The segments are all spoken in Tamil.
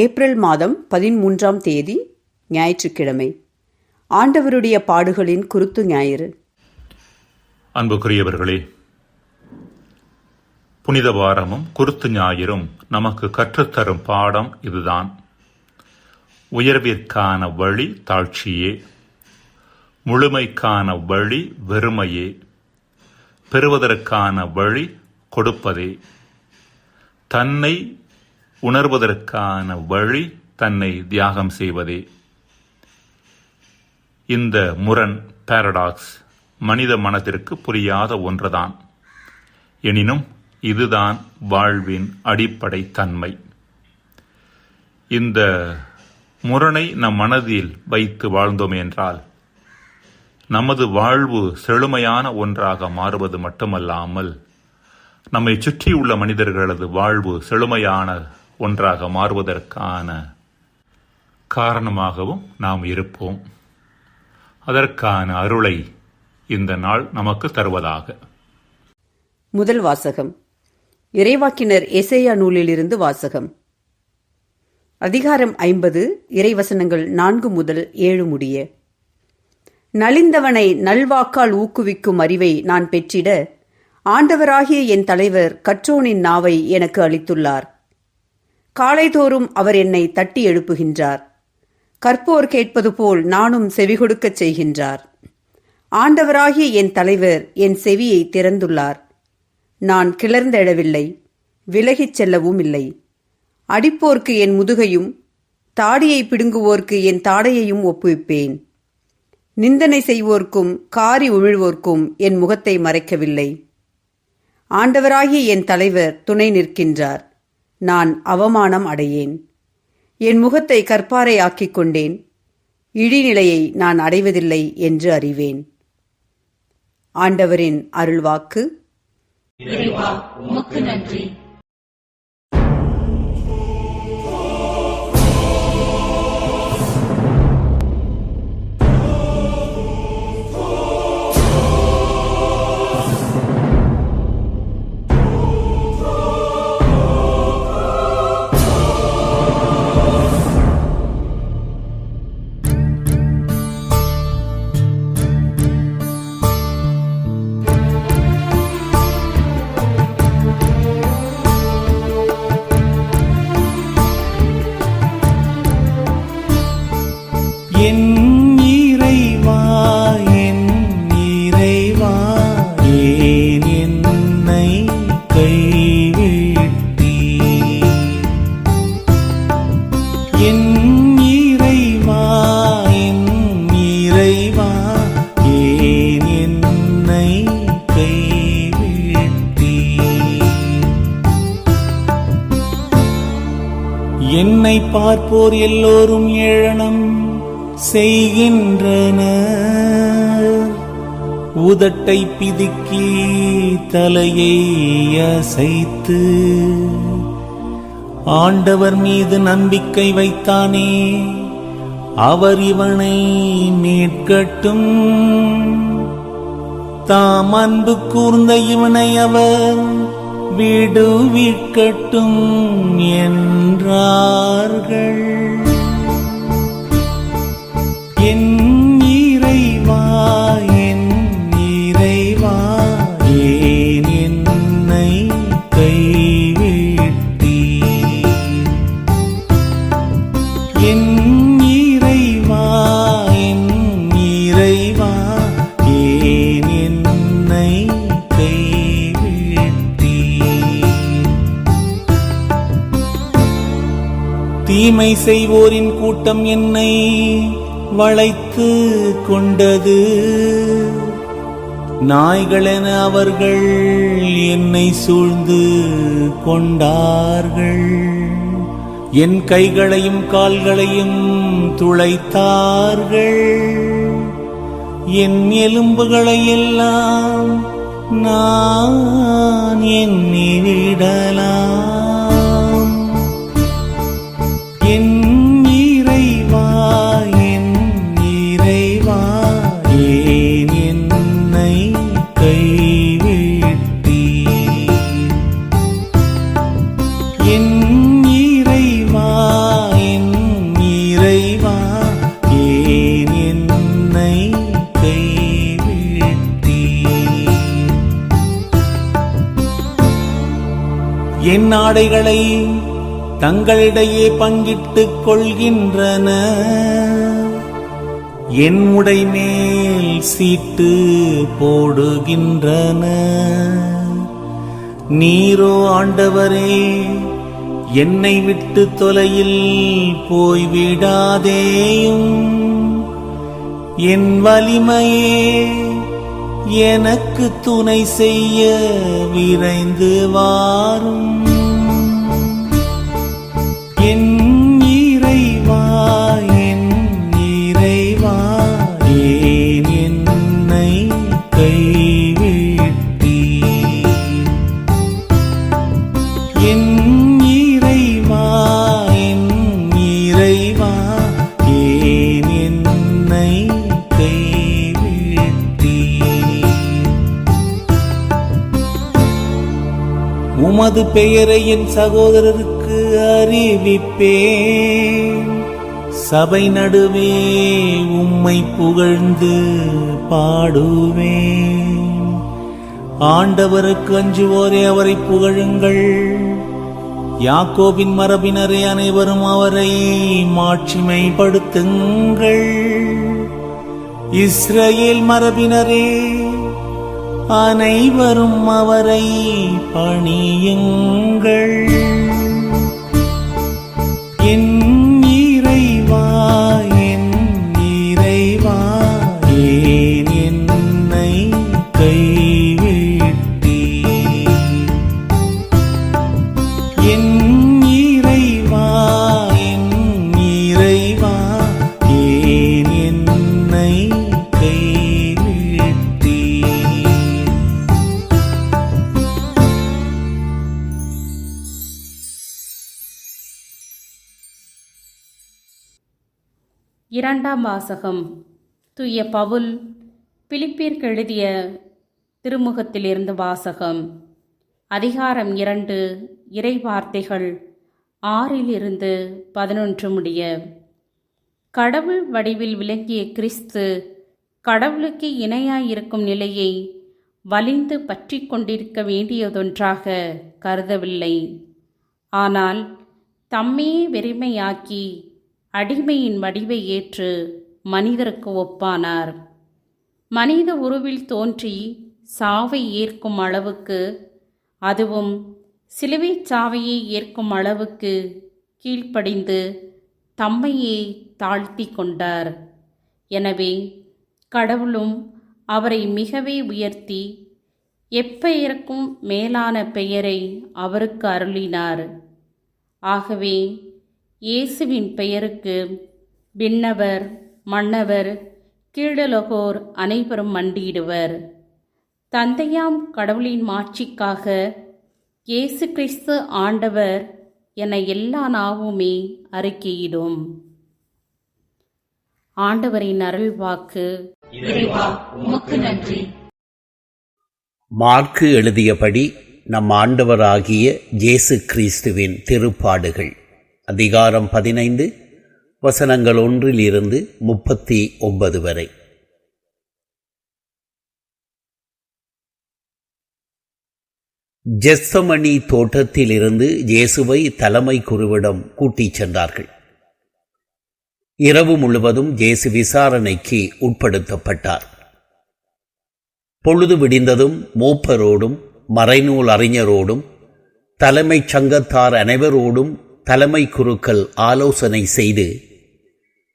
ஏப்ரல் மாதம் 13ஆம் தேதி ஞாயிற்றுக்கிழமை. ஆண்டவருடைய பாடுகளின் குருத்து ஞாயிறு. அன்புக்குரியவர்களே, புனித வாரமும் குருத்து ஞாயிறும் நமக்கு கற்றுத்தரும் பாடம் இதுதான். உயர்விற்கான வழி தாழ்ச்சியே, முழுமைக்கான வழி வெறுமையே, பெறுவதற்கான வழி கொடுப்பதே, தன்னை உணர்வதற்கான வழி தன்னை தியாகம் செய்வதே. இந்த முரண், பாரடாக்ஸ், மனித மனத்திற்கு புரியாத ஒன்றுதான். எனினும் இதுதான் வாழ்வின் அடிப்படை தன்மை. இந்த முரணை நம் மனதில் வைத்து வாழ்ந்தோம் என்றால் நமது வாழ்வு செழுமையான ஒன்றாக மாறுவது மட்டுமல்லாமல் நம்மை சுற்றியுள்ள மனிதர்களது வாழ்வு செழுமையான ஒன்றாக மாறுவதற்கான காரணமாகவும் நாம் இருப்போம். அதற்கான அருளை இந்த நாள் நமக்கு தருவதாக. முதல் வாசகம் இறைவாக்கினர் எசேயா நூலிலிருந்து வாசகம். அதிகாரம் 50, இறைவசனங்கள் 4 முதல் 7 முடிய. நலிந்தவனை நல்வாக்கால் ஊக்குவிக்கும் அறிவை நான் பெற்றிட ஆண்டவராகிய என் தலைவர் கற்றோனின் நாவை எனக்கு அளித்துள்ளார். காலைதோறும் அவர் என்னை தட்டி எழுப்புகின்றார். கற்போர் கேட்பது போல் நானும் செவிகொடுக்கச் செய்கின்றார். ஆண்டவராகிய என் தலைவர் என் செவியை திறந்துள்ளார். நான் கிளர்ந்தெழவில்லை, விலகிச் செல்லவும் இல்லை. அடிப்போர்க்கு என் முதுகையும் தாடியை பிடுங்குவோர்க்கு என் தாடையையும் ஒப்புவிப்பேன். நிந்தனை செய்வோர்க்கும் காரி உமிழ்வோர்க்கும் என் முகத்தை மறைக்கவில்லை. ஆண்டவராகிய என் தலைவர் துணை நிற்கின்றார். நான் அவமானம் அடையேன். என் முகத்தை கற்பாறை ஆக்கிக் கொண்டேன். இழிநிலையை நான் அடைவதில்லை என்று அறிவேன். ஆண்டவரின் அருள்வாக்கு. இறைவா, உமக்கு நன்றி. என் இறைவா, என் இறைவா, ஏன் என்னை கைவிட்டீர்? என் இறைவா, என் இறைவா, ஏன் என்னை கைவிட்டீர்? என்னை பார்ப்போர் எல்லோரும் ஏளனம் செய்கின்றனர். உதட்டை பிதுக்கி தலையை அசைத்து ஆண்டவர் மீது நம்பிக்கை வைத்தானே, அவர் இவனை மீட்கட்டும். தாம் அன்பு கூர்ந்த இவனை அவர் விடுவிக்கட்டும் என்றார்கள். என் இறைவா, என் இறைவா, ஏன் என்னை கைவிட்டீர்? என் இறைவா, என் இறைவா, ஏன் என்னை கைவிட்டீர்? தீமை செய்வோரின் கூட்டம் என்னை வளைத்து கொண்டது. நாய்களென அவர்கள் என்னை சூழ்ந்து கொண்டார்கள். என் கைகளையும் கால்களையும் துளைத்தார்கள். என் எலும்புகளை எல்லாம் நான் எண்ணிவிடலாம். என் இறைவா, என் இறைவா, ஏன் என்னை கைவிட்டீர்? என் இறைவா, ஆடைகளை தங்களிடையே பங்கிட்டுக் கொள்கின்றன. என் உடை மேல் சீட்டு போடுகின்றன. நீரோ ஆண்டவரே, என்னை விட்டு தொலையில் போய்விடாதேயும். என் வலிமையே, எனக்கு துணை செய்ய விரைந்து வாரும். என் இறைவா, என் இறைவா, ஏன் என்னை கைவிட்டீர்? என் இறைவா, என் இறைவா, ஏன் என்னை கைவிட்டீர்? உமது பெயரை என் சகோதரருக்கு அறிவிப்பேன். சபை நடுவே உம்மை புகழ்ந்து பாடுவேன். ஆண்டவருக்கு அஞ்சுவோரே, அவரை புகழுங்கள். யாக்கோபின் மரபினரே, அனைவரும் அவரை மாட்சிமைப்படுத்துங்கள். இஸ்ரவேல் மரபினரே, அனைவரும் அவரை பணியுங்கள். என் இறைவா, என் இறைவா, ஏன் என்னை கைவிட்டீர்? என் இறைவா, என் இறைவா, ஏன் என்னை கைவிட்டீர்? இரண்டாம் வாசகம். தூய பவுல் பிலிப்பியருக்கு எழுதிய திருமுகத்திலிருந்து வாசகம். அதிகாரம் 2, இறை வார்த்தைகள் 6-11 முடிய. கடவுள் வடிவில் விளங்கிய கிறிஸ்து கடவுளுக்கு இணையாயிருக்கும் நிலையை வலிந்து பற்றி கொண்டிருக்க வேண்டியதொன்றாக கருதவில்லை. ஆனால் தம்மையே வெறுமையாக்கி அடிமையின் வடிவை ஏற்று மனிதருக்கு ஒப்பானார். மனித உருவில் தோன்றி சாவை ஏற்கும் அளவுக்கு, அதுவும் சிலுவைச் சாவையை ஏற்கும் அளவுக்கு கீழ்ப்படிந்து தம்மையே தாழ்த்தி கொண்டார். எனவே கடவுளும் அவரை மிகவே உயர்த்தி எப்பெயருக்கும் மேலான பெயரை அவருக்கு அருளினார். ஆகவே இயேசுவின் பெயருக்கு விண்ணவர், மன்னவர், கீழுலகோர் அனைவரும் மண்டியிடுவர். தந்தையாம் கடவுளின் மாட்சிக்காக இயேசு கிறிஸ்து ஆண்டவர் என எல்லா நாவுமே அறிக்கையிடும். ஆண்டவரின் அருள்வாக்கு. இறைவா, உமக்கு நன்றி. மார்க்கு எழுதியபடி நம் ஆண்டவராகிய இயேசு கிறிஸ்துவின் திருப்பாடுகள். அதிகாரம் 15, வசனங்கள் 1-39 வரை. ஜெத்சமனி தோட்டத்திலிருந்து இயேசுவை தலைமை குருவிடம் கூட்டிச் சென்றார்கள். இரவு முழுவதும் இயேசு விசாரணைக்கு உட்படுத்தப்பட்டார். பொழுது விடிந்ததும் மூப்பரோடும் மறைநூல் அறிஞரோடும் தலைமைச் சங்கத்தார் அனைவரோடும் தலைமை குருக்கள் ஆலோசனை செய்து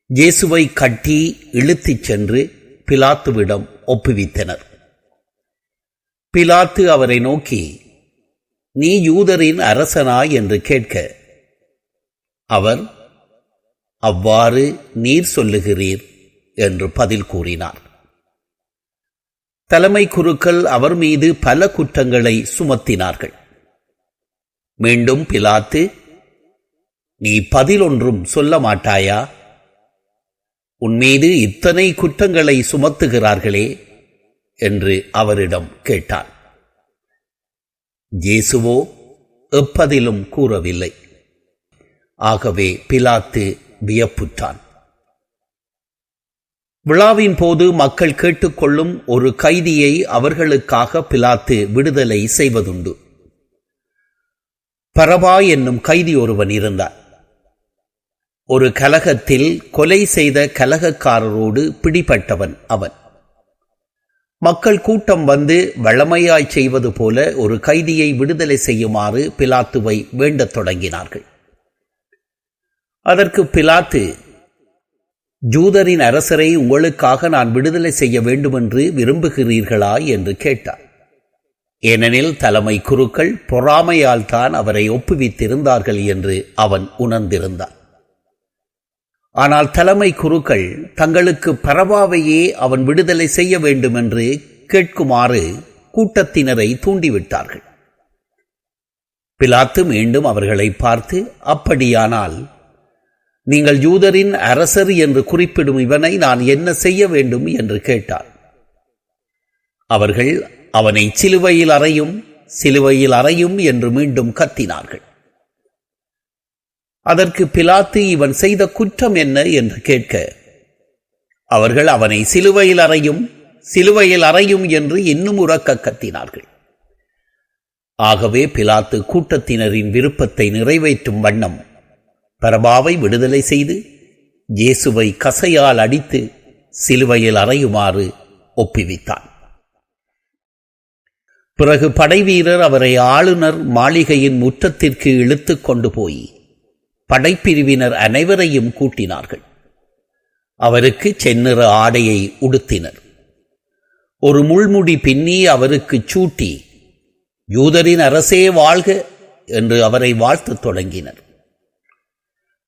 இயேசுவை கட்டி இழுத்துச் சென்று பிலாத்துவிடம் ஒப்புவித்தனர். பிலாத்து அவரை நோக்கி, நீ யூதரின் அரசனாய் என்று கேட்க, அவர், அவ்வாறு நீர் சொல்லுகிறீர் என்று பதில் கூறினார். தலைமை குருக்கள் அவர் மீது பல குற்றங்களை சுமத்தினார்கள். மீண்டும் பிலாத்து, நீ பதில் ஒன்றும் சொல்ல மாட்டாயா? உன்மீது இத்தனை குற்றங்களை சுமத்துகிறார்களே என்று அவரிடம் கேட்டார். இயேசுவோ எப்பதிலும் கூறவில்லை. ஆகவே பிலாத்து வியப்புற்றான். விழாவின் போது மக்கள் கேட்டுக்கொள்ளும் ஒரு கைதியை அவர்களுக்காக பிலாத்து விடுதலை செய்வதுண்டு. பரபா என்னும் கைதி ஒருவன் இருந்தான். ஒரு கலகத்தில் கொலை செய்த கலகக்காரரோடு பிடிபட்டவன் அவன். மக்கள் கூட்டம் வந்து வழமையாய் செய்வது போல ஒரு கைதியை விடுதலை செய்யுமாறு பிலாத்துவை வேண்டத் தொடங்கினார்கள். அதற்கு பிலாத்து, ஜூதரின் அரசரை உங்களுக்காக நான் விடுதலை செய்ய வேண்டுமென்று விரும்புகிறீர்களா என்று கேட்டார். ஏனெனில் தலைமை குருக்கள் பொறாமையால் தான் அவரை ஒப்புவித்திருந்தார்கள் என்று அவன் உணர்ந்திருந்தான். ஆனால் தலைமை குருக்கள் தங்களுக்கு பரபாவையே அவன் விடுதலை செய்ய வேண்டும் என்று கேட்குமாறு கூட்டத்தினரை தூண்டிவிட்டார்கள். பிலாத்து மீண்டும் அவர்களை பார்த்து, அப்படியானால் நீங்கள் யூதரின் அரசர் என்று குறிப்பிடும் இவனை நான் என்ன செய்ய வேண்டும் என்று கேட்டார். அவர்கள் அவனை சிலுவையில் அறையும், சிலுவையில் அறையும் என்று மீண்டும் கத்தினார்கள். அதற்கு பிலாத்து இவன் செய்த குற்றம் என்ன என்று கேட்க, அவர்கள் அவனை சிலுவையில் அறையும், சிலுவையில் அறையும் என்று இன்னும் உரக்க கத்தினார்கள். ஆகவே பிலாத்து கூட்டத்தினரின் விருப்பத்தை நிறைவேற்றும் வண்ணம் பரபாவை விடுதலை செய்து இயேசுவை கசையால் அடித்து சிலுவையில் அறையுமாறு ஒப்புவித்தான். பிறகு படைவீரர் அவரை ஆளுநர் மாளிகையின் முற்றத்திற்கு இழுத்து கொண்டு போய் படைப்பிரிவினர் அனைவரையும் கூட்டினார்கள். அவருக்கு செந்நிற ஆடையை உடுத்தினர். ஒரு முள்முடி பின்னி அவருக்கு சூட்டி, யூதரின் அரசே வாழ்க என்று அவரை வாழ்த்தத் தொடங்கினர்.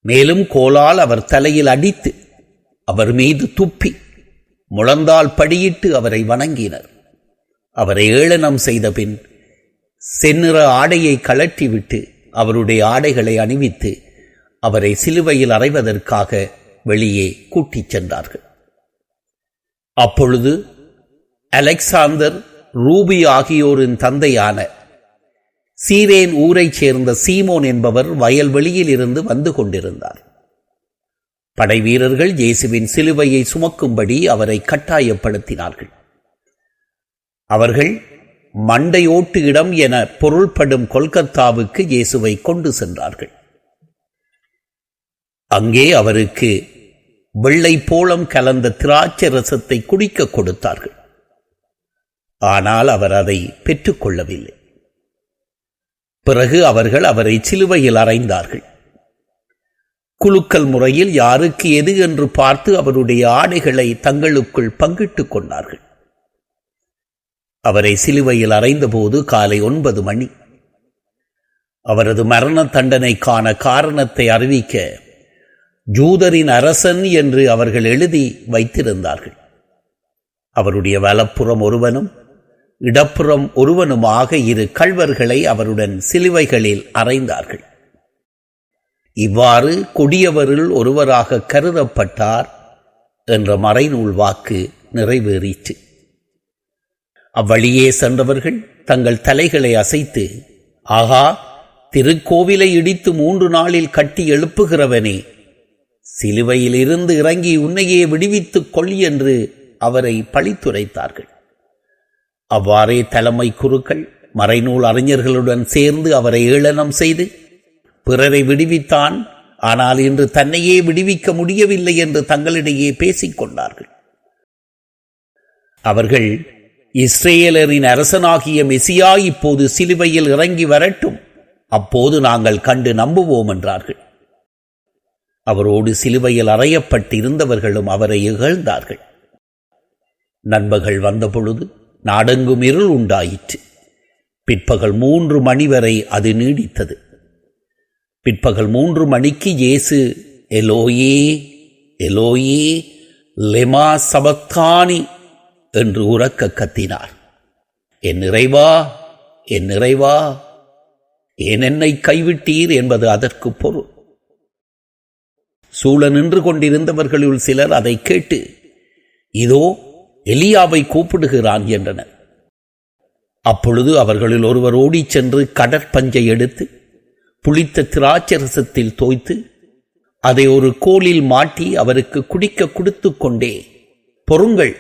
மேலும் கோலால் அவர் தலையில் அடித்து அவர் மீது துப்பி முழந்தால் படியிட்டு அவரை வணங்கினர். அவரை ஏளனம் செய்த பின் செந்நிற ஆடையை கழற்றிவிட்டு அவருடைய ஆடைகளை அணிவித்து அவரை சிலுவையில் அறைவதற்காக வெளியே கூட்டிச் சென்றார்கள். அப்பொழுது அலெக்சாந்தர், ரூபி ஆகியோரின் தந்தையான சீரேன் ஊரைச் சேர்ந்த சீமோன் என்பவர் வயல்வெளியில் இருந்து வந்து கொண்டிருந்தார். படைவீரர்கள் இயேசுவின் சிலுவையை சுமக்கும்படி அவரை கட்டாயப்படுத்தினார்கள். அவர்கள் மண்டையோட்டு இடம் என பொருள்படும் கொல்கத்தாவுக்கு இயேசுவை கொண்டு சென்றார்கள். அங்கே அவருக்கு வெள்ளை போளம் கலந்த திராட்சை ரசத்தை குடிக்க கொடுத்தார்கள். ஆனால் அவர் அதை பெற்றுக்கொள்ளவில்லை. பிறகு அவர்கள் அவரை சிலுவையில் அறைந்தார்கள். குலுக்கல் முறையில் யாருக்கு எது என்று பார்த்து அவருடைய ஆடைகளை தங்களுக்குள் பங்கிட்டுக் கொண்டார்கள். அவரை சிலுவையில் அறைந்தபோது காலை 9 மணி. அவரது மரண தண்டனைக்கான காரணத்தை அறிவிக்க யூதரின் அரசன் என்று அவர்கள் எழுதி வைத்திருந்தார்கள். அவருடைய வலப்புறம் ஒருவனும் இடப்புறம் ஒருவனுமாக 2 கள்வர்களை அவருடன் சிலுவைகளில் அறைந்தார்கள். இவ்வாறு கொடியவரில் ஒருவராக கருதப்பட்டார் என்ற மறைநூல் வாக்கு நிறைவேறிற்று. அவ்வழியே சென்றவர்கள் தங்கள் தலைகளை அசைத்து, ஆகா, திருக்கோவிலை இடித்து 3 நாளில் கட்டி எழுப்புகிறவனே, சிலுவையில் இருந்து இறங்கி உன்னையே விடுவித்துக் கொள் என்று அவரை பழித்துரைத்தார்கள். அவ்வாறே தலைமை குருக்கள் மறைநூல் அறிஞர்களுடன் சேர்ந்து அவரை ஏளனம் செய்து, பிறரை விடுவித்தான், ஆனால் இன்று தன்னையே விடுவிக்க முடியவில்லை என்று தங்களிடையே பேசிக் கொண்டார்கள். அவர்கள், இஸ்ரேலரின் அரசனாகிய மெசியா இப்போது சிலுவையில் இறங்கி வரட்டும், அப்போது நாங்கள் கண்டு நம்புவோம் என்றார்கள். அவரோடு சிலுவையில் அறையப்பட்டிருந்தவர்களும் அவரை இகழ்ந்தார்கள். நண்பகல் வந்தபொழுது நாடெங்கும் இருள் உண்டாயிற்று. பிற்பகல் 3 மணி வரை அது நீடித்தது. பிற்பகல் 3 மணிக்கு இயேசு, எலோயே எலோயே லெமா சபக்தானி என்று உரக்க கத்தினார். என் இறைவா, என் இறைவா, ஏன் என்னை கைவிட்டீர் என்பது அதற்கு பொருள். சூழ நின்று கொண்டிருந்தவர்களுள் சிலர் அதை கேட்டு, இதோ எலியாவை கூப்பிடுகிறான் என்றனர். அப்பொழுது அவர்களில் ஒருவர் ஓடிச் சென்று கடற்பஞ்சை எடுத்து புளித்த திராட்சரசத்தில் தோய்த்து அதை ஒரு கோலில் மாட்டி அவருக்கு குடிக்க கொடுத்து கொண்டே, பொறுங்கள்,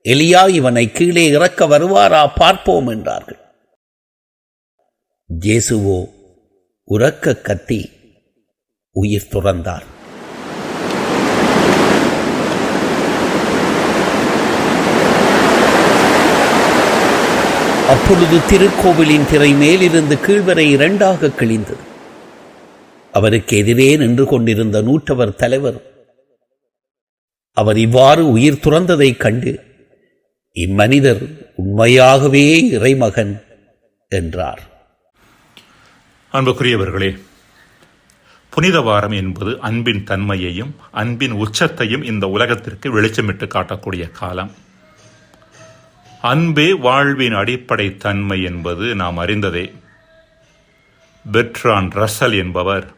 எலியா இவனை கீழே இறக்க வருவாரா பார்ப்போம் என்றார்கள். இயேசுவோ உரக்க கத்தி உயிர் துறந்தார். அப்பொழுது திருக்கோவிலின் திரை மேலிருந்து கீழ்வரை இரண்டாக கிழிந்தது. அவருக்கு எதிரே நின்று கொண்டிருந்த நூற்றவர் தலைவர் அவர் இவ்வாறு உயிர் துறந்ததைக் கண்டு, இம்மனிதர் உண்மையாகவே இறைமகன் என்றார். அன்புக்குரியவர்களே, புனித வாரம் என்பது அன்பின் தன்மையையும் அன்பின் உச்சத்தையும் இந்த உலகத்திற்கு வெளிச்சமிட்டு காட்டக்கூடிய காலம். அன்பே வாழ்வின் அடிப்படை தன்மை என்பது நாம் அறிந்ததே. பெர்ட்ராண்ட் ரசல் என்பவர்,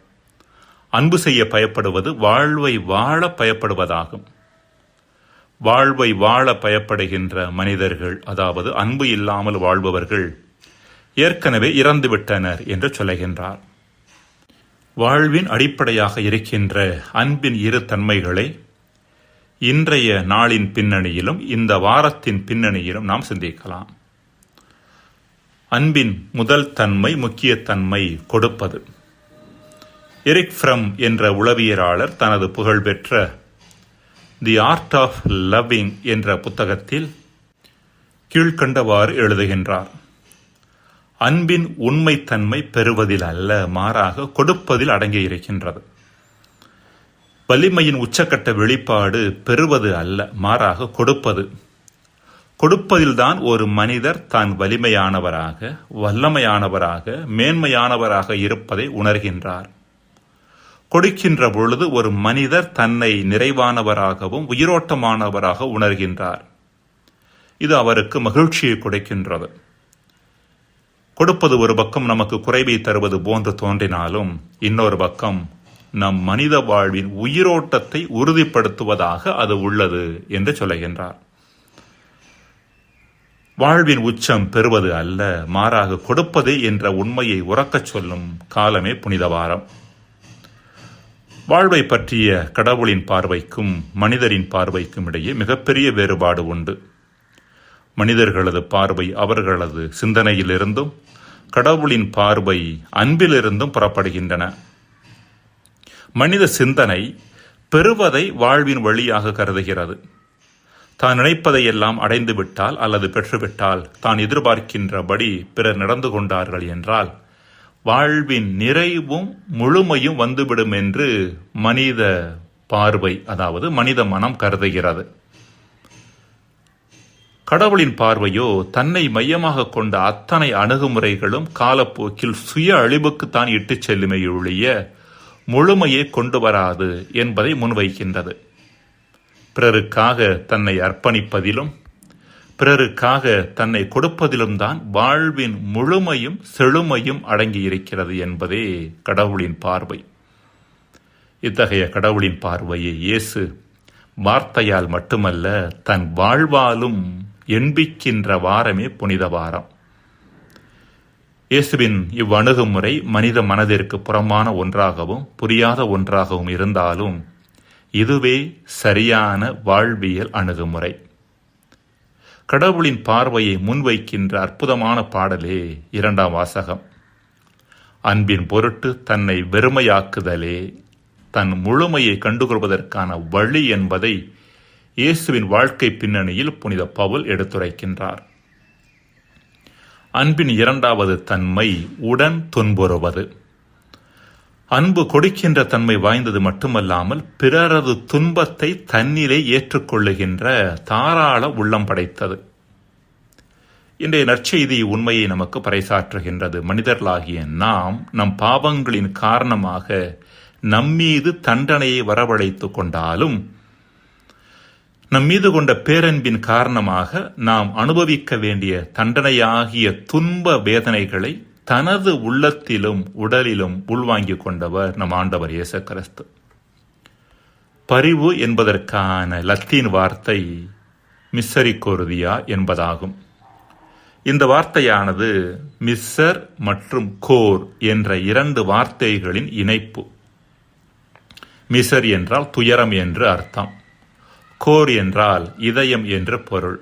அன்பு செய்ய பயப்படுவது வாழ்வை வாழ பயப்படுவதாகும். வாழ்வை வாழ பயப்படுகின்ற மனிதர்கள், அதாவது அன்பு இல்லாமல் வாழ்பவர்கள், ஏற்கனவே இறந்துவிட்டனர் என்று சொல்லுகின்றார். வாழ்வின் அடிப்படையாக இருக்கின்ற அன்பின் இரு தன்மைகளை இன்றைய நாளின் பின்னணியிலும் இந்த வாரத்தின் பின்னணியிலும் நாம் சிந்திக்கலாம். அன்பின் முதல் தன்மை, முக்கிய தன்மை கொடுப்பது. எரிக் ஃப்ரம் என்ற உளவியலாளர் தனது புகழ்பெற்ற தி ஆர்ட் ஆஃப் லவ்விங் என்ற புத்தகத்தில் கீழ்கண்டவாறு எழுதுகின்றார்: அன்பின் உண்மைத்தன்மை பெறுவதில் அல்ல, மாறாக கொடுப்பதில் அடங்கியிருக்கின்றது. வலிமையின் உச்சக்கட்ட வெளிப்பாடு பெறுவது அல்ல, மாறாக கொடுப்பது. கொடுப்பதில்தான் ஒரு மனிதர் தான் வலிமையானவராக, வல்லமையானவராக, மேன்மையானவராக இருப்பதை உணர்கின்றார். கொடுக்கின்ற பொழுது ஒரு மனிதர் தன்னை நிறைவானவராகவும் உயிரோட்டமானவராக உணர்கின்றார். இது அவருக்கு மகிழ்ச்சியை கொடுக்கின்றது. கொடுப்பது ஒரு பக்கம் நமக்கு குறைவை தருவது போன்று தோன்றினாலும், இன்னொரு பக்கம் நம் மனித வாழ்வின் உயிரோட்டத்தை உறுதிப்படுத்துவதாக அது உள்ளது என்று சொல்லுகின்றார். வாழ்வின் உச்சம் பெறுவது அல்ல, மாறாக கொடுப்பது என்ற உண்மையை உறக்கச் சொல்லும் காலமே புனித வாரம். வாழ்வை பற்றிய கடவுளின் பார்வைக்கும் மனிதரின் பார்வைக்கும் இடையே மிகப்பெரிய வேறுபாடு உண்டு. மனிதர்களது பார்வை அவர்களது சிந்தனையிலிருந்தும் கடவுளின் பார்வை அன்பிலிருந்தும் புறப்படுகின்றன. மனித சிந்தனை பெறுவதை வாழ்வின் வழியாக கருதுகிறது. தான் நினைப்பதையெல்லாம் அடைந்துவிட்டால் அல்லது பெற்றுவிட்டால், தான் எதிர்பார்க்கின்றபடி பிறர் நடந்து கொண்டார்கள் என்றால் வாழ்வின் நிறைவும் முழுமையும் வந்துவிடும் என்று மனித பார்வை, அதாவது மனித மனம் கருதுகிறது. கடவுளின் பார்வையோ தன்னை மையமாக கொண்ட அத்தனை அணுகுமுறைகளும் காலப்போக்கில் சுய அழிவுக்குத்தான் இட்டுச் செல்லுமே ஒழிய முழுமையை கொண்டு வராது என்பதை முன்வைக்கின்றது. பிறருக்காக தன்னை அர்ப்பணிப்பதிலும் பிறருக்காக தன்னை கொடுப்பதிலும் தான் வாழ்வின் முழுமையும் செழுமையும் அடங்கியிருக்கிறது என்பதே கடவுளின் பார்வை. இத்தகைய கடவுளின் பார்வையை இயேசு வார்த்தையால் மட்டுமல்ல, தன் வாழ்வாலும் எண்பிக்கின்ற வாரமே புனித வாரம். இயேசுவின் இவ்வணுகுமுறை மனித மனதிற்கு புறமான ஒன்றாகவும் புரியாத ஒன்றாகவும் இருந்தாலும் இதுவே சரியான வாழ்வியல் அணுகுமுறை. கடவுளின் பார்வையை முன்வைக்கின்ற அற்புதமான பாடலே 2ஆம் வாசகம். அன்பின் பொருட்டு தன்னை வெறுமையாக்குதலே தன் முழுமையை கண்டுகொள்வதற்கான வழி என்பதை இயேசுவின் வாழ்க்கை பின்னணியில் புனித பவுல் எடுத்துரைக்கின்றார். அன்பின் 2வது தன்மை உடன் துன்புறுவது. அன்பு கொடுக்கின்ற தன்மை வாய்ந்தது மட்டுமல்லாமல் பிறரது துன்பத்தை தன்னிலே ஏற்றுக்கொள்ளுகின்ற தாராள உள்ளம் படைத்தது. இன்றைய நற்செய்தி உண்மையை நமக்கு பறைசாற்றுகின்றது. மனிதர்களாகிய நாம் நம் பாவங்களின் காரணமாக நம்மீது தண்டனையை வரவழைத்துக் கொண்டாலும், நம்மீது கொண்ட பேரன்பின் காரணமாக நாம் அனுபவிக்க வேண்டிய தண்டனையாகிய துன்ப வேதனைகளை தனது உள்ளத்திலும் உடலிலும் உள்வாங்கிக் கொண்டவர் நம் ஆண்டவர் இயேசு கிறிஸ்து. பரிவு என்பதற்கான லத்தீன் வார்த்தை மிஸ்ஸரிகோர்தியா என்பதாகும். இந்த வார்த்தையானது மிஸ்ஸர் மற்றும் கோர் என்ற 2 வார்த்தைகளின் இணைப்பு. மிசர் என்றால் துயரம் என்று அர்த்தம், கோர் என்றால் இதயம் என்று பொருள்.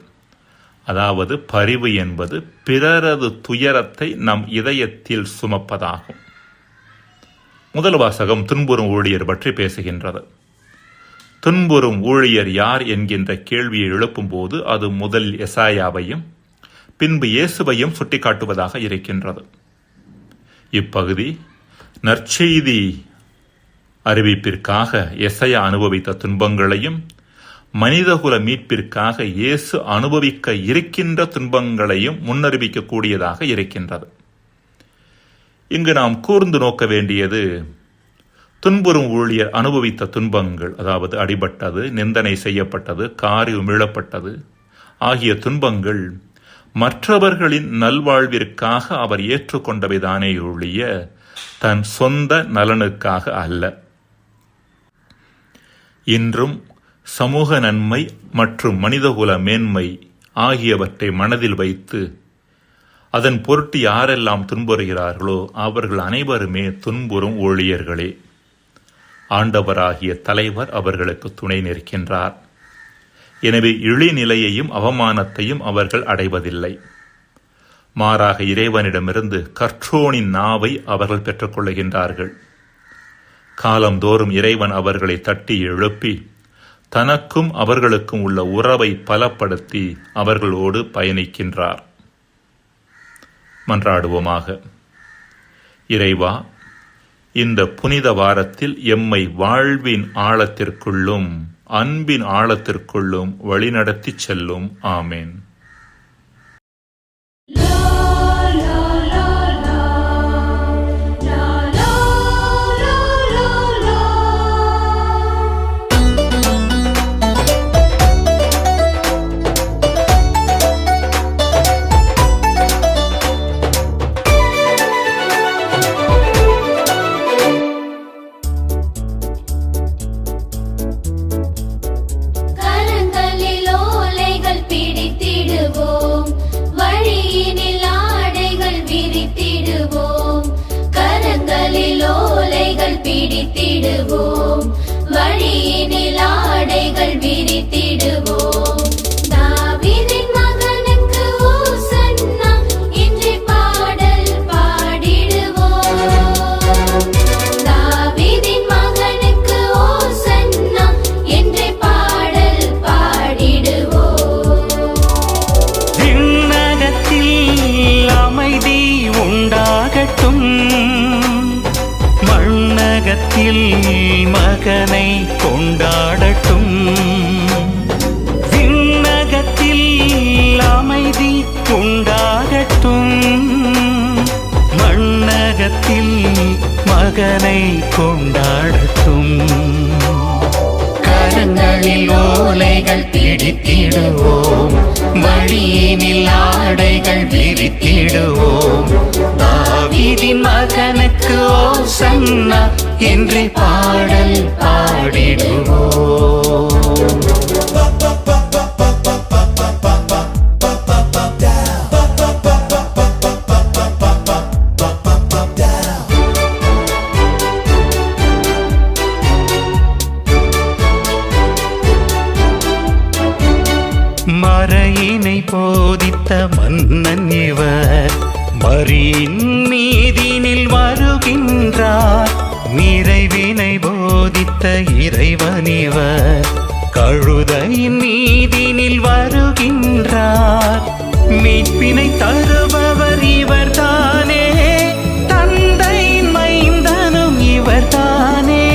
அதாவது பரிவு என்பது பிறரது துயரத்தை நம் இதயத்தில் சுமப்பதாகும். முதல் வாசகம் துன்புறும் ஊழியர் பற்றி பேசுகின்றது. துன்புறும் ஊழியர் யார் என்கின்ற கேள்வியை எழுப்பும்போது அது முதல் எசாயாவையும் பின்பு இயேசுவையும் சுட்டிக்காட்டுவதாக இருக்கின்றது. இப்பகுதி நற்செய்தி அறிவிப்பிற்காக எசையா அனுபவித்த துன்பங்களையும் மனிதகுல மீட்பிற்காக இயேசு அனுபவிக்க இருக்கின்ற துன்பங்களையும் முன்னறிவிக்கக்கூடியதாக இருக்கின்றது. இங்கு நாம் கூர்ந்து நோக்க வேண்டியது துன்புறும் ஊழியர் அனுபவித்த துன்பங்கள், அதாவது அடிபட்டது, நிந்தனை செய்யப்பட்டது, காரி உமிழப்பட்டது ஆகிய துன்பங்கள் மற்றவர்களின் நல்வாழ்விற்காக அவர் ஏற்றுக்கொண்டவைதானே ஒழிய தன் சொந்த நலனுக்காக அல்ல. இன்றும் சமூக நன்மை மற்றும் மனிதகுல மேன்மை ஆகியவற்றை மனதில் வைத்து அதன் பொருட்டு யாரெல்லாம் துன்புறுகிறார்களோ அவர்கள் அனைவருமே துன்புறும் ஊழியர்களே. ஆண்டவராகிய தலைவர் அவர்களுக்கு துணை நிற்கின்றார். எனவே இழிநிலையையும் அவமானத்தையும் அவர்கள் அடைவதில்லை. மாறாக இறைவனிடமிருந்து கற்றோனின் நாவை அவர்கள் பெற்றுக்கொள்ளுகின்றார்கள். காலந்தோறும் இறைவன் அவர்களை தட்டி எழுப்பி தனக்கும் அவர்களுக்கும் உள்ள உறவை பலப்படுத்தி அவர்களோடு பயணிக்கின்றார். மன்றாடுவோமாக. இறைவா, இந்த புனித வாரத்தில் எம்மை வாழ்வின் ஆழத்திற்குள்ளும் அன்பின் ஆழத்திற்குள்ளும் வழிநடத்தி செல்லும். ஆமேன். பிடித்திடுவோம், வழியினில் ஆடைகள் விரித்திடுவோம். தாவீதின் மகனுக்கு ஓசன்னா இன்று பாடல் பாடிடுவோம். தாவீதின் மகனுக்கு ஓசன்னா என்று பாடல் பாடிடுவோம். விண்ணகத்தில் அமைதி உண்டாகட்டும், மண்ணகத்தில் மகனை கொண்டாடட்டும். விண்ணகத்தில் அமைதி உண்டாகட்டும், மண்ணகத்தில் மகனை கொண்டாடட்டும். கரங்களில் ஓலைகள் பிடித்திடுவோம், வழியினில் ஆடைகள் விரித்திடுவோம். தாவீதின் மகனுக்கு ஓசன்னா என்று பாடல் பாடிடுவோம். மறையினை போதித்த மன்னன் இவர், மரியின் மீதினில் வருகின்றார். நிறைவினை போதித்த இறைவனிவர், கழுதையின் மீதினில் வருகின்றார். மீட்பினை தருபவர் இவர்தானே, தந்தையின் மைந்தனும் இவர்தானே.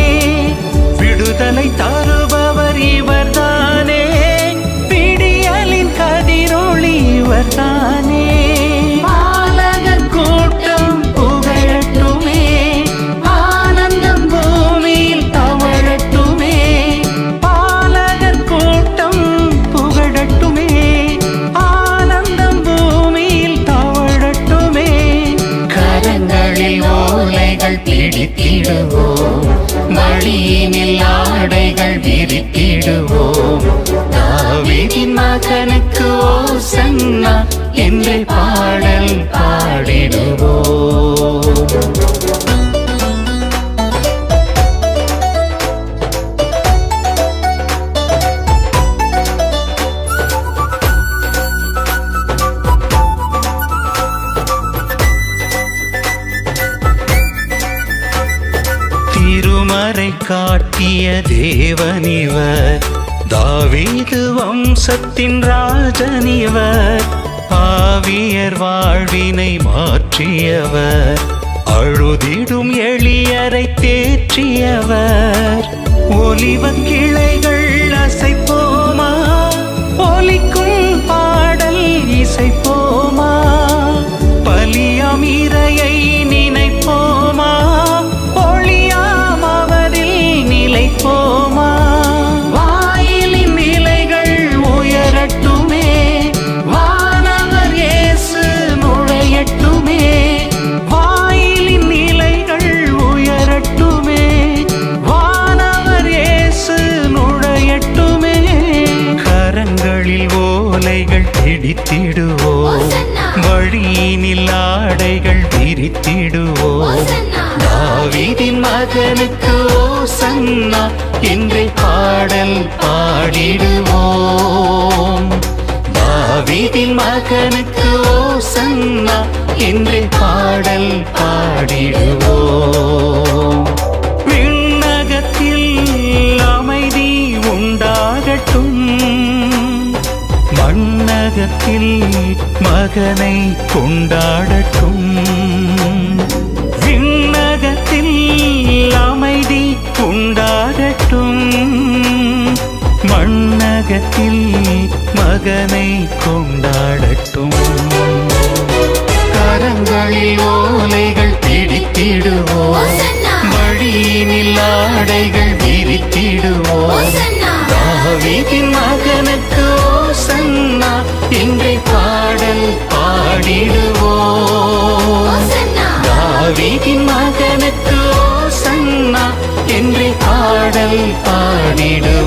விடுதலை தருபவர் இவர்தானே, விடியலின் கதிரொளி இவர்தானே. பாலகர் கூட்டம் புகழட்டுமே, ஆனந்தம் பூமியில் தவழட்டுமே. பாலகர் கூட்டம் புகழட்டுமே, ஆனந்தம் பூமியில் தவழட்டுமே. கரங்களில் ஓலைகள் பிடித்திடுவோம், வழியினில் ஆடைகள் விரித்திடுவோம். தாவீதின் மகனுக்கு ஓசன்னா என்று பாடல் பாடிடுவோம். காட்டிய தேவனிவர், தாவீது வம்சத்தின் ராஜனிவர், ஆவியர் வாழ்வினை மாற்றியவர், அழுதிடும் எளியரை தேற்றியவர். ஒலிவக் கிளைகள் அசைப்போமா, ஒலிக்கும் பாடல் இசைப்போமா, பலியாம் இறையை நினைப்போமா, ஒளியாம் அவரில் நிலைப்போமா. வாயிலின் நிலைகள் உயரட்டுமே, வானவர் இயேசு நுழையட்டுமே. வாயிலின் நிலைகள் உயரட்டுமே, வானவர் இயேசு நுழையட்டுமே. கரங்களில் ஓலைகள் பிடித்திடுவோம், வழியினில் ஆடைகள் விரித்திடுவோம். தாவீதின் மகனுக்கு ஓசன்னா என்றே பாடல் பாடிடுவோம். தாவீதின் மகனுக்கு ஓசன்னா என்றே பாடல் பாடிடுவோம். விண்ணகத்தில் அமைதி உண்டாகட்டும், மண்ணகத்தில் மகனை கொண்டாடட்டும். விண்ணகத்தில் அமைதி உண்டாகட்டும், மண்ணகத்தில் மகனை கொண்டாடட்டும். கரங்களில் ஓலைகள் பிடித்திடுவோம், வழியினில் ஆடைகள் விரித்திடுவோம். தாவீதின் மகனுக்கு ஓசன்னா என்றே பாடல் பாடிடுவோம். தாவீதின் மகனுக்கு ஓசன்னா என்றே பாடல் பாடிடுவோம்.